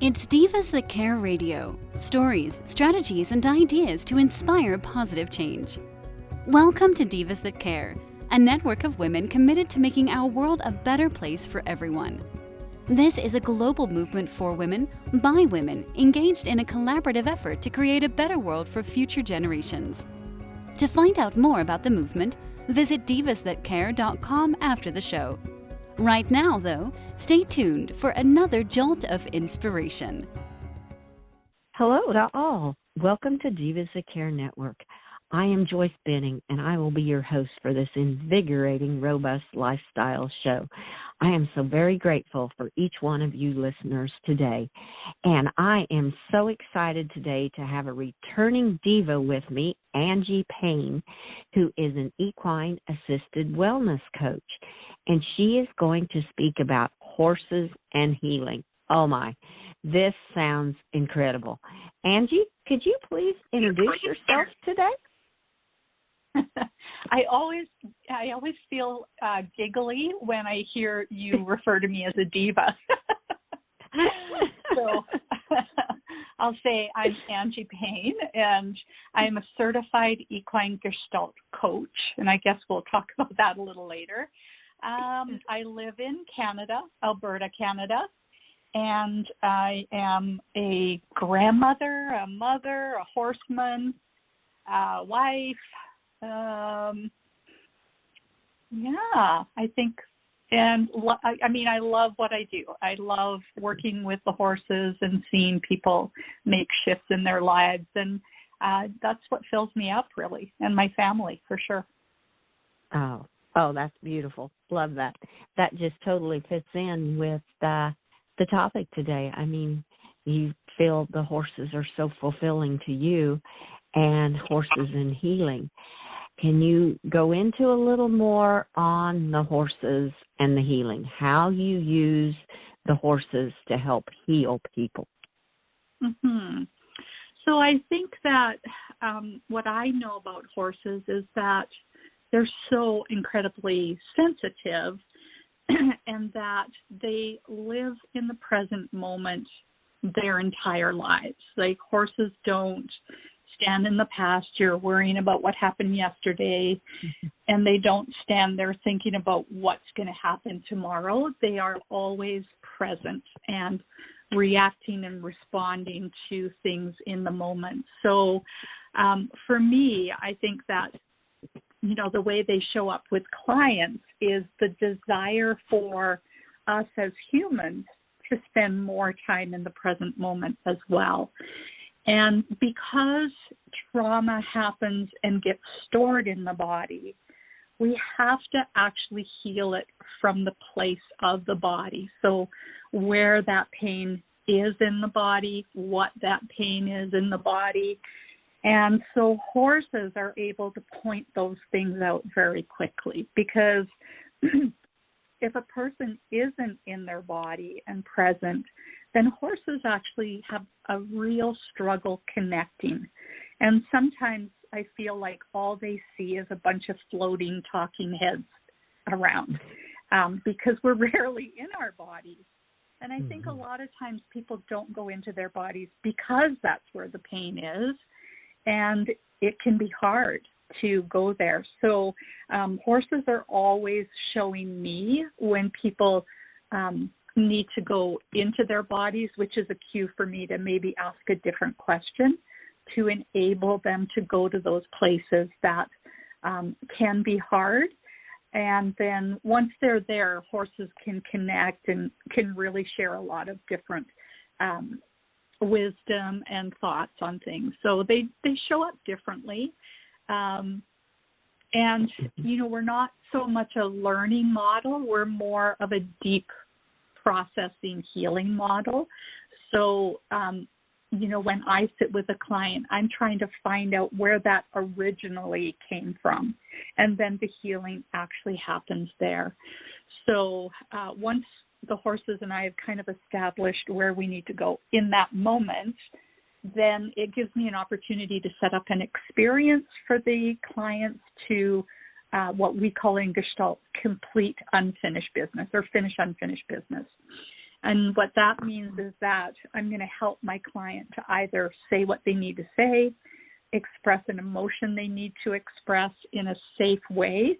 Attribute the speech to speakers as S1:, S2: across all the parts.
S1: It's Divas That Care Radio. Stories, strategies, and ideas to inspire positive change. Welcome to Divas That Care, a network of women committed to making our world a better place for everyone. This is a global movement for women, by women, engaged in a collaborative effort to create a better world for future generations. To find out more about the movement, visit divasthatcare.com after the show. Right now, though, stay tuned for another jolt of inspiration.
S2: Hello to all. Welcome to Divas That Care Network. I am Joyce Benning, and I will be your host for this invigorating, robust lifestyle show. I am so very grateful for each one of you listeners today, and I am so excited today to have a returning diva with me, Angie Payne, who is an equine assisted wellness coach, and she is going to speak about horses and healing. Oh my, this sounds incredible. Angie, could you please introduce yourself today?
S3: I always feel giggly when I hear you refer to me as a diva. So I'll say I'm Angie Payne, and I'm a certified equine Gestalt coach, and I guess we'll talk about that a little later. I live in Canada, Alberta, Canada, and I am a grandmother, a mother, a horseman, a wife. I think, and I love what I do. I love working with the horses and seeing people make shifts in their lives, and that's what fills me up, really, and my family, for sure.
S2: Oh, that's beautiful. Love that. That just totally fits in with the topic today. I mean, you feel the horses are so fulfilling to you, and horses and healing. Can you go into a little more on the horses and the healing, how you use the horses to help heal people?
S3: Mm-hmm. So I think that what I know about horses is that they're so incredibly sensitive and that they live in the present moment their entire lives. Like, horses don't stand in the past. You're worrying about what happened yesterday, and they don't stand there thinking about what's going to happen tomorrow. They are always present and reacting and responding to things in the moment. So for me, I think that, the way they show up with clients is the desire for us as humans to spend more time in the present moment as well. And because trauma happens and gets stored in the body, we have to actually heal it from the place of the body. So where that pain is in the body, what that pain is in the body. And so horses are able to point those things out very quickly, because if a person isn't in their body and present, then horses actually have a real struggle connecting. And sometimes I feel like all they see is a bunch of floating, talking heads around, because we're rarely in our bodies. And I think a lot of times people don't go into their bodies because that's where the pain is, and it can be hard to go there. So horses are always showing me when people need to go into their bodies, which is a cue for me to maybe ask a different question to enable them to go to those places that can be hard. And then once they're there, horses can connect and can really share a lot of different wisdom and thoughts on things. So they show up differently. And, we're not so much a learning model. We're more of a deep processing healing model. So, when I sit with a client, I'm trying to find out where that originally came from. And then the healing actually happens there. So once the horses and I have kind of established where we need to go in that moment, then it gives me an opportunity to set up an experience for the clients to what we call in Gestalt complete unfinished business, or finish unfinished business. And what that means is that I'm going to help my client to either say what they need to say, express an emotion they need to express in a safe way.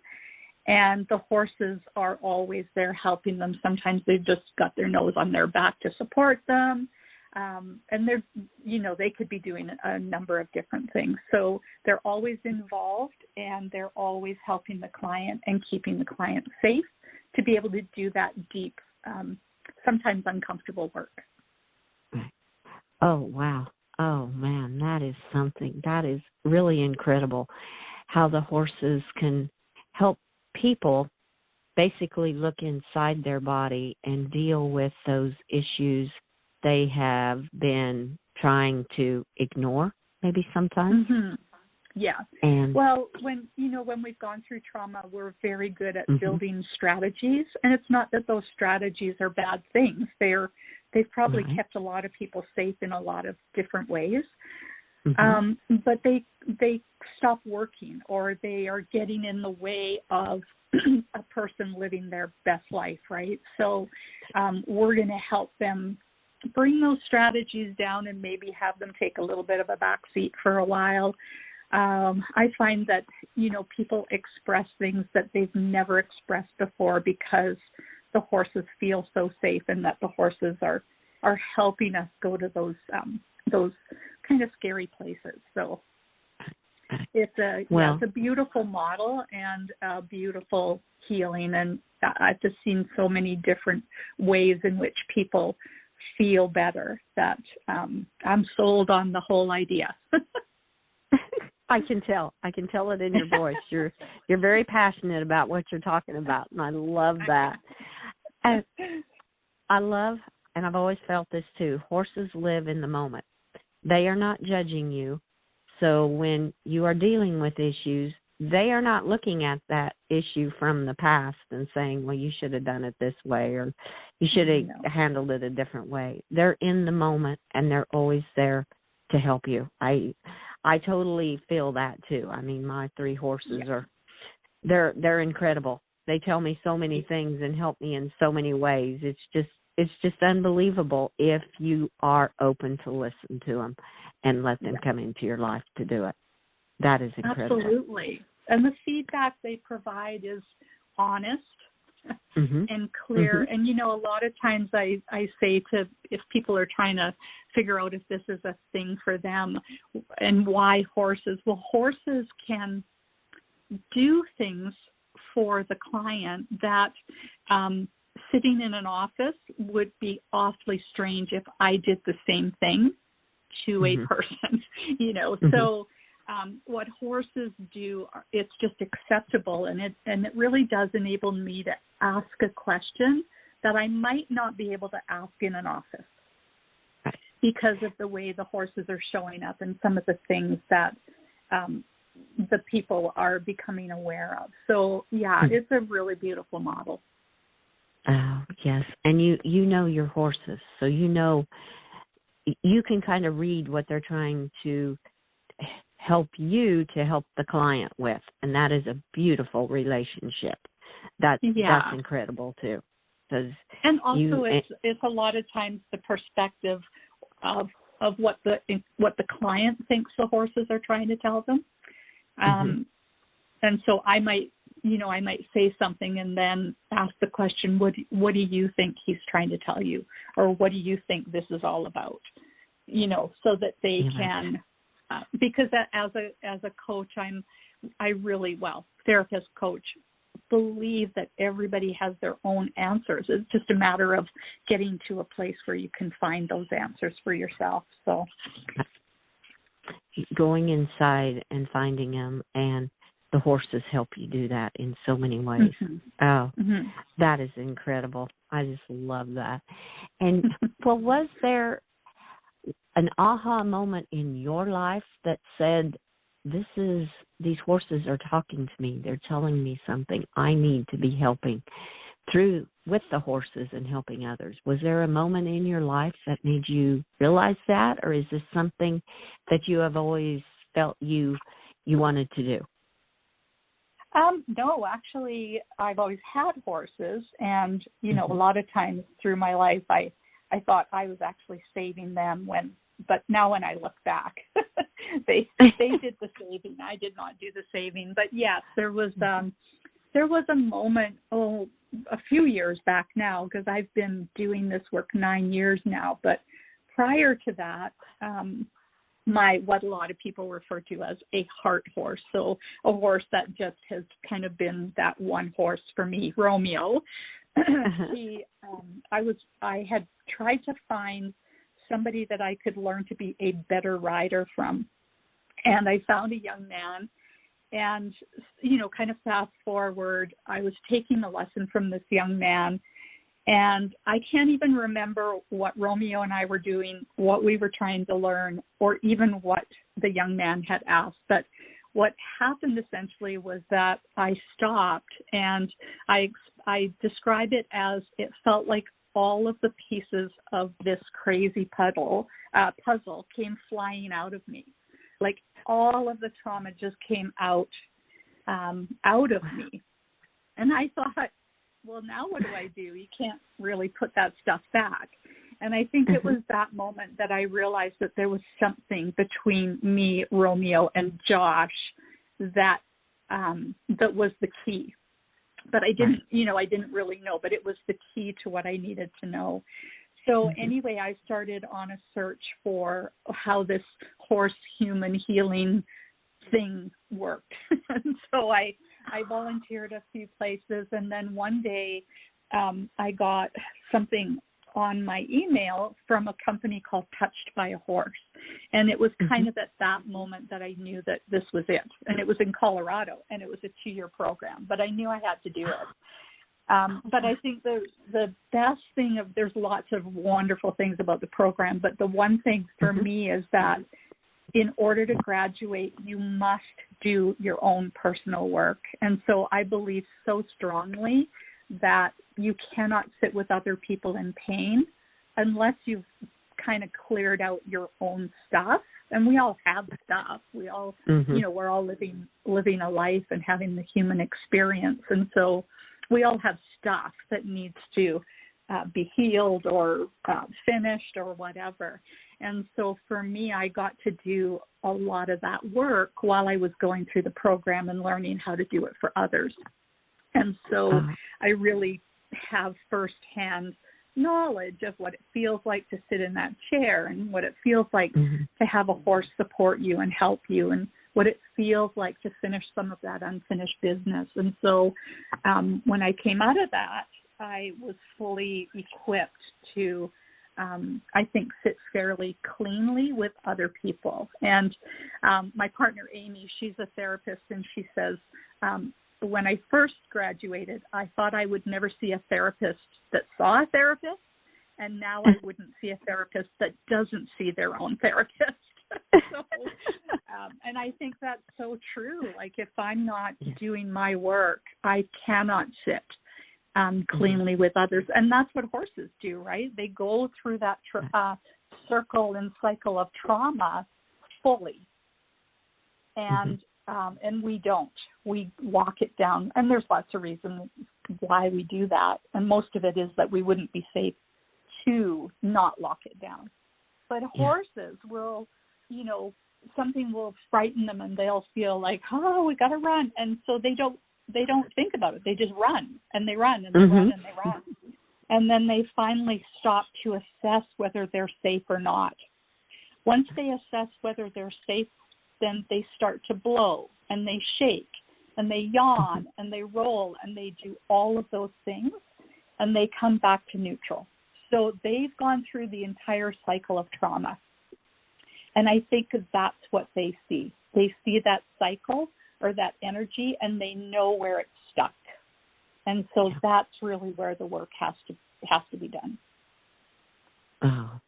S3: And the horses are always there helping them. Sometimes they've just got their nose on their back to support them. And they're, they could be doing a number of different things. So they're always involved, and they're always helping the client and keeping the client safe to be able to do that deep, sometimes uncomfortable work.
S2: Oh, wow. Oh, man, that is something. That is really incredible how the horses can help people basically look inside their body and deal with those issues they have been trying to ignore, maybe sometimes.
S3: Mm-hmm. Yeah.
S2: And
S3: well, when we've gone through trauma, we're very good at building strategies, and it's not that those strategies are bad things. They've probably kept a lot of people safe in a lot of different ways. But they stop working, or they are getting in the way of a person living their best life, right? So we're going to help them bring those strategies down and maybe have them take a little bit of a back seat for a while. I find that, people express things that they've never expressed before because the horses feel so safe, and that the horses are helping us go to those kind of scary places. So it's a beautiful model and a beautiful healing. And I've just seen so many different ways in which people feel better that I'm sold on the whole idea.
S2: I can tell it in your voice. You're very passionate about what you're talking about, and I love that. And I've always felt this too. Horses live in the moment. They are not judging you. So when you are dealing with issues, they are not looking at that issue from the past and saying, well, you should have done it this way, or you should have handled it a different way. They're in the moment, and they're always there to help you. I totally feel that too. I mean, my 3 horses they're incredible. They tell me so many things and help me in so many ways. It's just unbelievable if you are open to listen to them and let them come into your life to do it. That is incredible.
S3: Absolutely. And the feedback they provide is honest and clear. And, a lot of times I say to, if people are trying to figure out if this is a thing for them and why horses, well, horses can do things for the client that sitting in an office would be awfully strange if I did the same thing to a person, So what horses do, it's just acceptable, and it really does enable me to ask a question that I might not be able to ask in an office because of the way the horses are showing up and some of the things that the people are becoming aware of. So, it's a really beautiful model.
S2: Oh, yes. And you know your horses, so you can kind of read what they're trying to help you to help the client with, and that is a beautiful relationship. That's incredible too.
S3: And also, it's a lot of times the perspective of what the client thinks the horses are trying to tell them, and so I might say something and then ask the question, what do you think he's trying to tell you? Or what do you think this is all about? So that they can, because as a coach, therapist coach, believe that everybody has their own answers. It's just a matter of getting to a place where you can find those answers for yourself. So going inside and finding them, and the horses help you do that in so many ways. That is incredible. I just love that. And well, was there an aha moment in your life that said, these horses are talking to me, they're telling me something, I need to be helping with the horses and helping others? Was there a moment in your life that made you realize that, or is this something that you have always felt you wanted to do? No, actually, I've always had horses, and a lot of times through my life, I thought I was actually saving them but now when I look back, they did the saving. I did not do the saving. But yes, there was a moment, a few years back now, because I've been doing this work 9 years now. But prior to that, what a lot of people refer to as a heart horse. So a horse that just has kind of been that one horse for me, Romeo. I had tried to find somebody that I could learn to be a better rider from. And I found a young man, and, kind of fast forward, I was taking a lesson from this young man, and I can't even remember what Romeo and I were doing, what we were trying to learn, or even what the young man had asked. But what happened essentially was that I stopped, and I describe it as it felt like all of the pieces of this crazy puzzle came flying out of me. Like all of the trauma just came out of me. And I thought, well, now what do? You can't really put that stuff back. And I think it was that moment that I realized that there was something between me, Romeo, and Josh that was the key. But I didn't really know, but it was the key to what I needed to know. So anyway, I started on a search for how this horse-human healing thing worked. And so I volunteered a few places, and then one day I got something on my email from a company called Touched by a Horse. And it was kind of at that moment that I knew that this was it. And it was in Colorado, and it was a 2-year program, but I knew I had to do it. But I think the best thing there's lots of wonderful things about the program, but the one thing for me is that in order to graduate, you must do your own personal work. And so I believe so strongly that you cannot sit with other people in pain unless you've kind of cleared out your own stuff. And we all have stuff. We all, we're all living a life and having the human experience. And so we all have stuff that needs to be healed or finished or whatever. And so for me, I got to do a lot of that work while I was going through the program and learning how to do it for others. And so I really have firsthand knowledge of what it feels like to sit in that chair, and what it feels like to have a horse support you and help you, and what it feels like to finish some of that unfinished business. And so when I came out of that, I was fully equipped to, I think, sit fairly cleanly with other people. And my partner, Amy, she's a therapist, and she says, when I first graduated, I thought I would never see a therapist that saw a therapist, and now I wouldn't see a therapist that doesn't see their own therapist. And I think that's so true. Like, if I'm not doing my work, I cannot sit cleanly with others. And that's what horses do, right? They go through that circle and cycle of trauma fully. And we don't. We walk it down. And there's lots of reasons why we do that. And most of it is that we wouldn't be safe to not lock it down. But horses will, something will frighten them, and they'll feel like, oh, we got to run. And so they don't think about it. They just run, and they run, and they run, and they run. And then they finally stop to assess whether they're safe or not. Once they assess whether they're safe, then they start to blow, and they shake, and they yawn, and they roll, and they do all of those things, and they come back to neutral. So they've gone through the entire cycle of trauma. And I think that's what they see. They see that cycle or that energy, and they know where it's stuck. And so that's really where the work has to be done.
S2: Oh,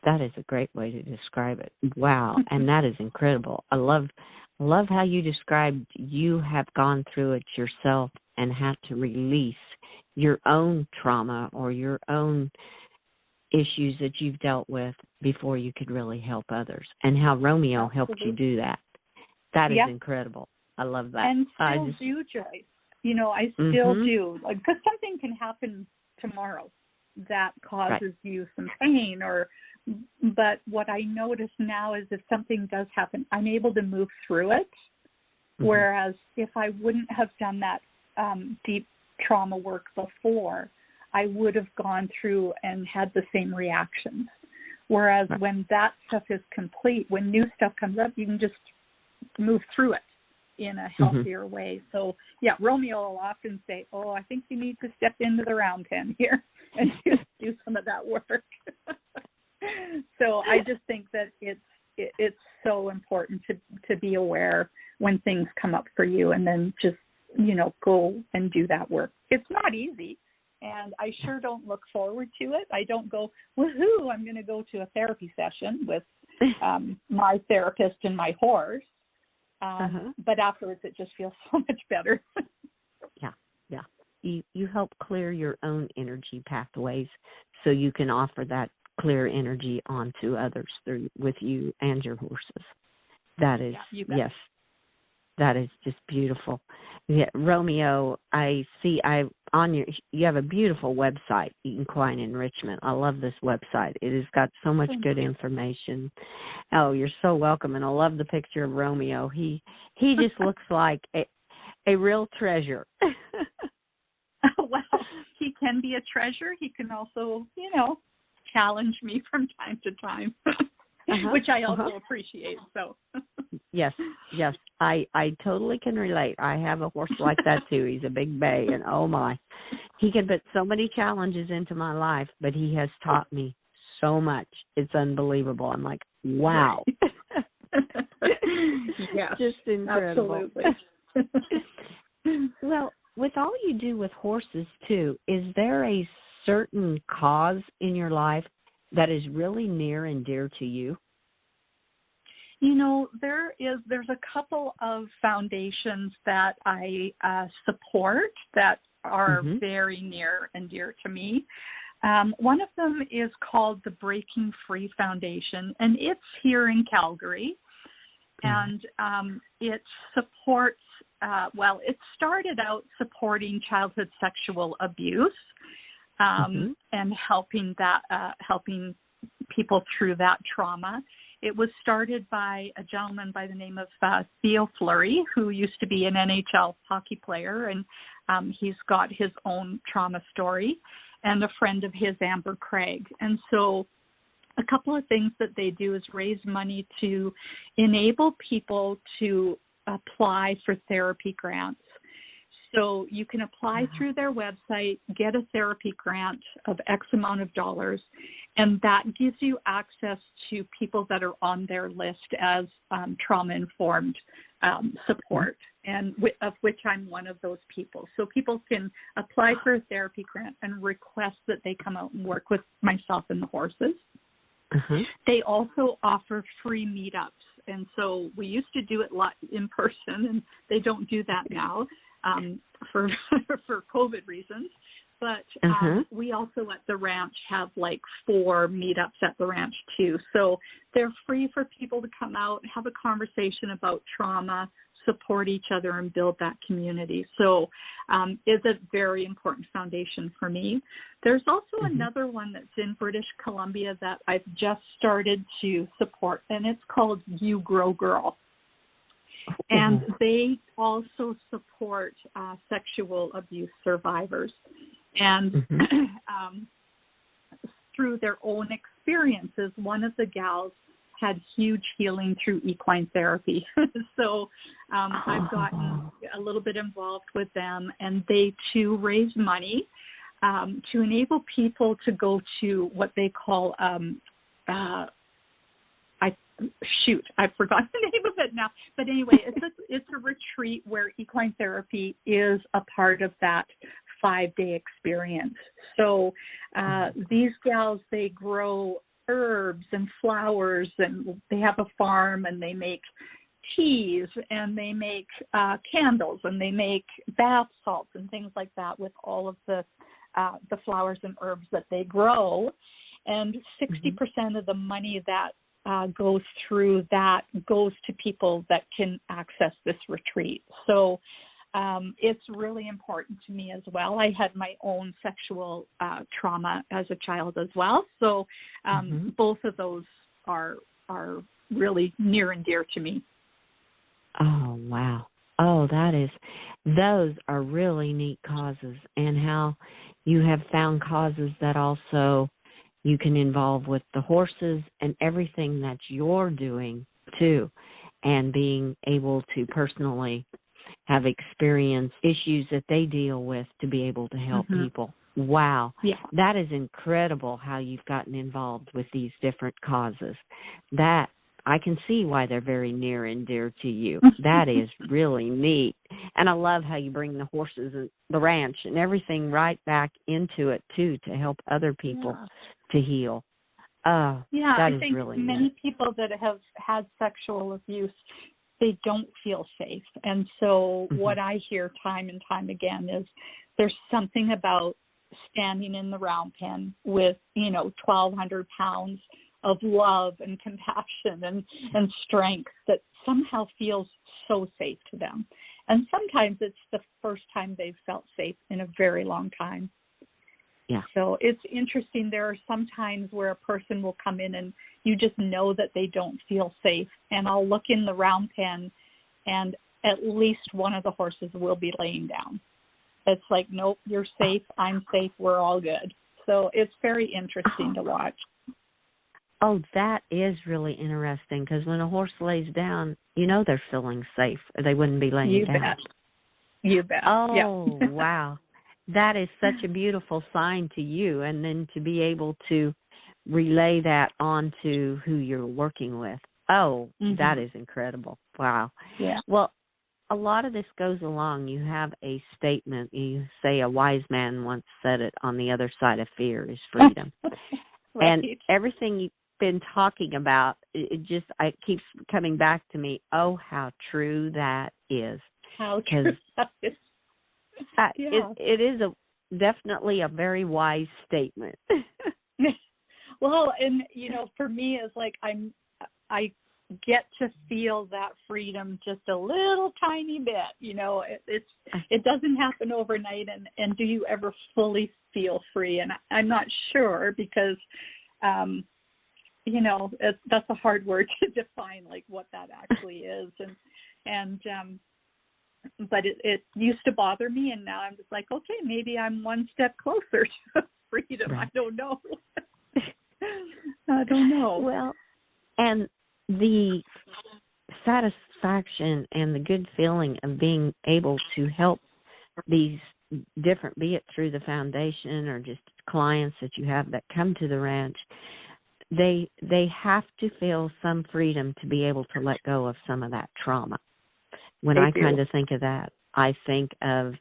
S2: that is a great way to describe it. Wow, and that is incredible. I love how you described you have gone through it yourself and had to release your own trauma or your own issues that you've dealt with before you could really help others, and how Romeo helped you do that. That is incredible. I love that.
S3: And still do, Joyce. You know, I still do. Because something can happen tomorrow that causes you some pain, but what I notice now is if something does happen, I'm able to move through it. Whereas if I wouldn't have done that deep trauma work before, I would have gone through and had the same reactions. Whereas when that stuff is complete, when new stuff comes up, you can just move through it in a healthier way. So, yeah, Romeo will often say, oh, I think you need to step into the round pen here and do some of that work. So I just think that it's so important to be aware when things come up for you, and then just, you know, go and do that work. It's not easy, and I sure don't look forward to it. I don't go, woohoo, I'm going to go to a therapy session with my therapist and my horse. But afterwards, it just feels so much better.
S2: Yeah. You help clear your own energy pathways so you can offer that clear energy onto others with you and your horses. That is, yes, that is just beautiful. Yeah, Romeo, I see you have a beautiful website, Equine Enrichment. I love this website. It has got so much good information. Oh, you're so welcome, and I love the picture of Romeo. He just looks like a real treasure.
S3: Well, he can be a treasure. He can also, you know, challenge me from time to time, which I also appreciate. So
S2: yes, I totally can relate. I have a horse like that too. He's a big bay, and oh my, he can put so many challenges into my life, but he has taught me so much. It's unbelievable. I'm like, wow.
S3: Yeah,
S2: just incredible.
S3: Absolutely.
S2: Well, with all you do with horses too, is there a certain cause in your life that is really near and dear to you?
S3: You know, there's a couple of foundations that I support that are very near and dear to me. One of them is called the Breaking Free Foundation, and it's here in Calgary. And it supports, it started out supporting childhood sexual abuse and helping people through that trauma. It was started by a gentleman by the name of Theo Fleury, who used to be an NHL hockey player, and he's got his own trauma story, and a friend of his, Amber Craig. And so a couple of things that they do is raise money to enable people to apply for therapy grants. So you can apply through their website, get a therapy grant of X amount of dollars, and that gives you access to people that are on their list as trauma-informed support, and of which I'm one of those people. So people can apply for a therapy grant and request that they come out and work with myself and the horses. They also offer free meetups, and so we used to do it in person, and they don't do that now for COVID reasons. But we also at the ranch have like 4 meetups at the ranch too. So they're free for people to come out, have a conversation about trauma, support each other, and build that community. So it's a very important foundation for me. There's also another one that's in British Columbia that I've just started to support, and it's called You Grow Girl. And they also support sexual abuse survivors. And through their own experiences, one of the gals had huge healing through equine therapy. So I've gotten a little bit involved with them, and they too raise money to enable people to go to what they call I've forgotten the name of it now. But anyway, it's a retreat where equine therapy is a part of that 5-day experience. So these gals, they grow herbs and flowers, and they have a farm, and they make teas, and they make candles, and they make bath salts and things like that with all of the flowers and herbs that they grow. And 60% of the money that goes through that goes to people that can access this retreat. So it's really important to me as well. I had my own sexual trauma as a child as well. So both of those are really near and dear to me.
S2: Oh, wow. Oh, those are really neat causes, and how you have found causes that also you can involve with the horses and everything that you're doing too, and being able to personally have experienced issues that they deal with to be able to help people. Wow.
S3: Yeah.
S2: That is incredible how you've gotten involved with these different causes. That I can see why they're very near and dear to you. That is really neat. And I love how you bring the horses and the ranch and everything right back into it, too, to help other people to heal. That
S3: I
S2: is
S3: think
S2: really
S3: many
S2: neat.
S3: people that have had sexual abuse, they don't feel safe. And so what I hear time and time again is there's something about standing in the round pen with, 1,200 pounds of love and compassion and strength that somehow feels so safe to them. And sometimes it's the first time they've felt safe in a very long time.
S2: Yeah.
S3: So it's interesting. There are some times where a person will come in and you just know that they don't feel safe. And I'll look in the round pen and at least one of the horses will be laying down. It's like, nope, you're safe. I'm safe. We're all good. So it's very interesting to watch.
S2: Oh, that is really interesting, because when a horse lays down, they're feeling safe, or they wouldn't be laying down.
S3: You bet.
S2: Oh, wow. That is such a beautiful sign to you, and then to be able to relay that on to who you're working with. Oh, that is incredible. Wow.
S3: Yeah.
S2: Well, a lot of this goes along. You have a statement. You say a wise man once said it, on the other side of fear is freedom.
S3: Right.
S2: And everything you've been talking about, it keeps coming back to me. Oh, how true that is.
S3: How true that is.
S2: It is definitely a very wise statement.
S3: Well, and for me, it's like I get to feel that freedom just a little tiny bit. It doesn't happen overnight. And do you ever fully feel free? And I'm not sure, because that's a hard word to define, like what that actually is. But it used to bother me, and now I'm just like, okay, maybe I'm one step closer to freedom. Right. I don't know. I don't know.
S2: Well, and the satisfaction and the good feeling of being able to help these different, be it through the foundation or just clients that you have that come to the ranch, they have to feel some freedom to be able to let go of some of that trauma. When I kind of think of that, I think of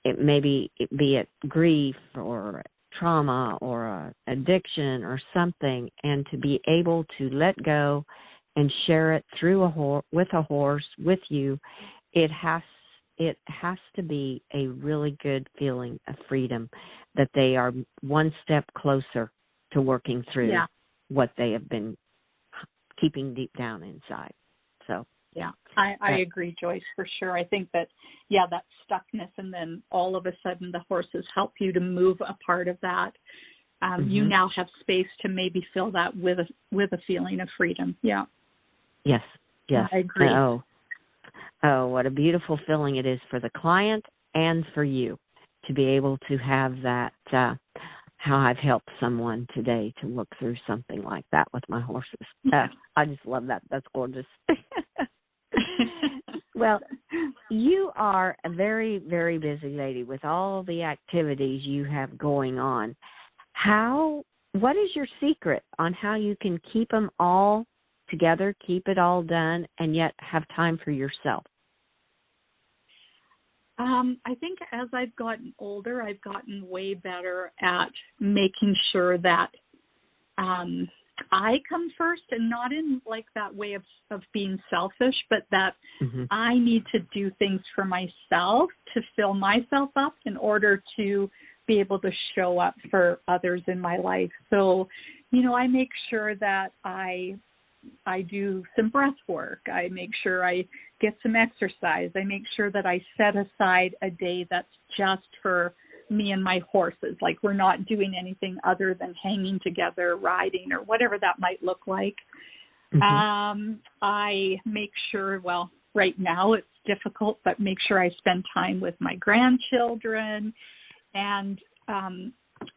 S2: it, maybe be it grief or trauma or addiction or something, and to be able to let go and share it through with a horse with you, it has to be a really good feeling of freedom, that they are one step closer to working through what they have been keeping deep down inside. So
S3: yeah, I agree, Joyce, for sure. I think that, that stuckness, and then all of a sudden the horses help you to move a part of that. You now have space to maybe fill that with a feeling of freedom. Yeah.
S2: Yes.
S3: I agree.
S2: Oh, what a beautiful feeling it is for the client and for you to be able to have that, how I've helped someone today to look through something like that with my horses. I just love that. That's gorgeous. Well, you are a very, very busy lady with all the activities you have going on. What is your secret on how you can keep them all together, keep it all done, and yet have time for yourself?
S3: I think as I've gotten older, I've gotten way better at making sure that I come first, and not in like that way of being selfish, but that I need to do things for myself to fill myself up in order to be able to show up for others in my life. So, I make sure that I I do some breath work. I make sure I get some exercise. I make sure that I set aside a day that's just for me and my horses. Like we're not doing anything other than hanging together, riding, or whatever that might look like. I make sure, well, right now it's difficult, but make sure I spend time with my grandchildren. And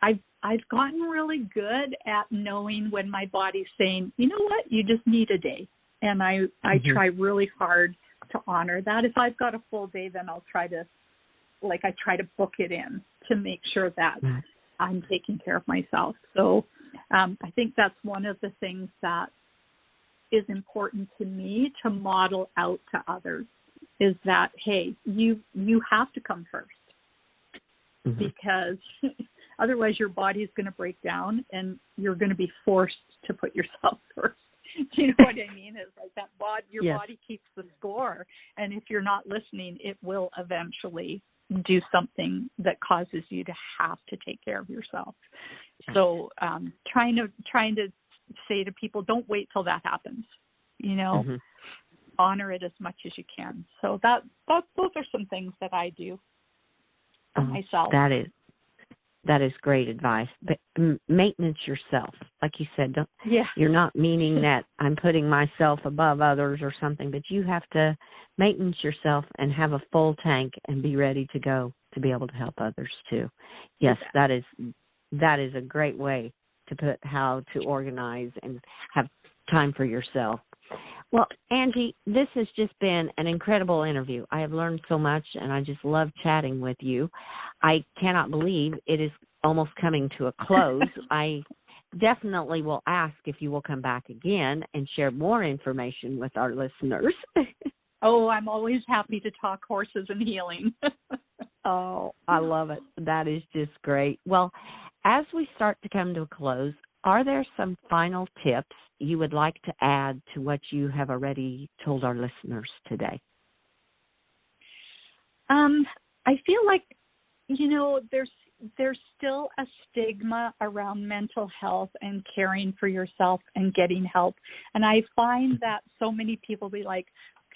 S3: I've gotten really good at knowing when my body's saying, you know what, you just need a day. And I try really hard to honor that. If I've got a full day, then I'll try to book it in to make sure that I'm taking care of myself. So I think that's one of the things that is important to me to model out to others, is that, hey, you have to come first, because otherwise your body is going to break down and you're going to be forced to put yourself first. Do you know what I mean? It's like that your body keeps the score, and if you're not listening, it will eventually do something that causes you to have to take care of yourself. So trying to say to people, don't wait till that happens, honor it as much as you can. So those are some things that I do for myself. That is great advice. But maintenance yourself, like you said. You're not meaning that I'm putting myself above others or something, but you have to maintenance yourself and have a full tank and be ready to go to be able to help others too. Yes, exactly. That is a great way to put how to organize and have time for yourself. Well, Angie, this has just been an incredible interview. I have learned so much, and I just love chatting with you. I cannot believe it is almost coming to a close. I definitely will ask if you will come back again and share more information with our listeners. Oh, I'm always happy to talk horses and healing.
S2: Oh, I love it. That is just great. Well, as we start to come to a close, are there some final tips you would like to add to what you have already told our listeners today?
S3: I feel like, there's still a stigma around mental health and caring for yourself and getting help. And I find that so many people be like,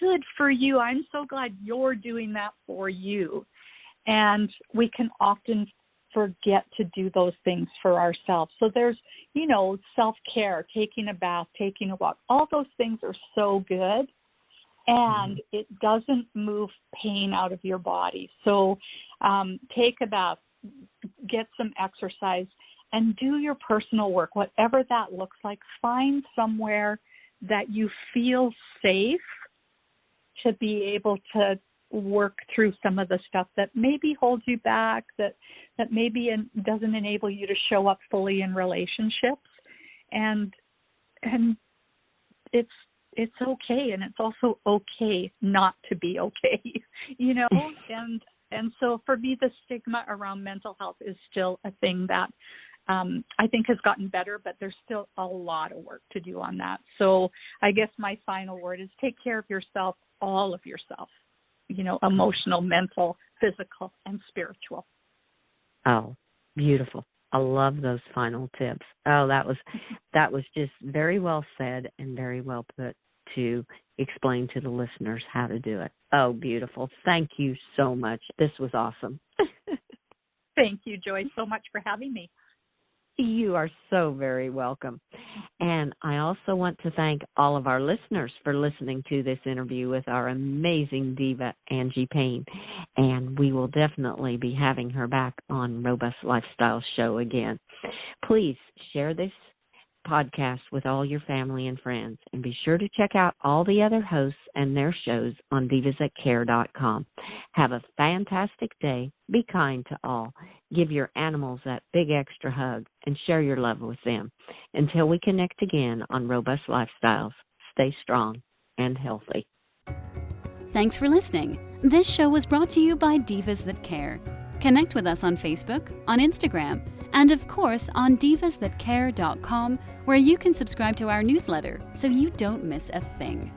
S3: good for you. I'm so glad you're doing that for you. And we can often forget to do those things for ourselves. So there's, self-care, taking a bath, taking a walk. All those things are so good, and it doesn't move pain out of your body. So take a bath, get some exercise, and do your personal work, whatever that looks like. Find somewhere that you feel safe to be able to work through some of the stuff that maybe holds you back, that maybe doesn't enable you to show up fully in relationships. And it's okay, and it's also okay not to be okay, and so for me, the stigma around mental health is still a thing that I think has gotten better, but there's still a lot of work to do on that. So I guess my final word is take care of yourself, all of yourself, emotional, mental, physical, and spiritual.
S2: Oh, beautiful. I love those final tips. Oh, that was just very well said and very well put to explain to the listeners how to do it. Oh, beautiful. Thank you so much. This was awesome.
S3: Thank you, Joy, so much for having me.
S2: You are so very welcome. And I also want to thank all of our listeners for listening to this interview with our amazing diva, Angie Payne. And we will definitely be having her back on Robust Lifestyle Show again. Please share this podcast with all your family and friends, and be sure to check out all the other hosts and their shows on divasthatcare.com. Have a fantastic day. Be kind to all. Give your animals that big extra hug and share your love with them. Until we connect again on Robust Lifestyles, stay strong and healthy.
S1: Thanks for listening. This show was brought to you by Divas That Care. Connect with us on Facebook, on Instagram, and of course on divasthatcare.com, where you can subscribe to our newsletter so you don't miss a thing.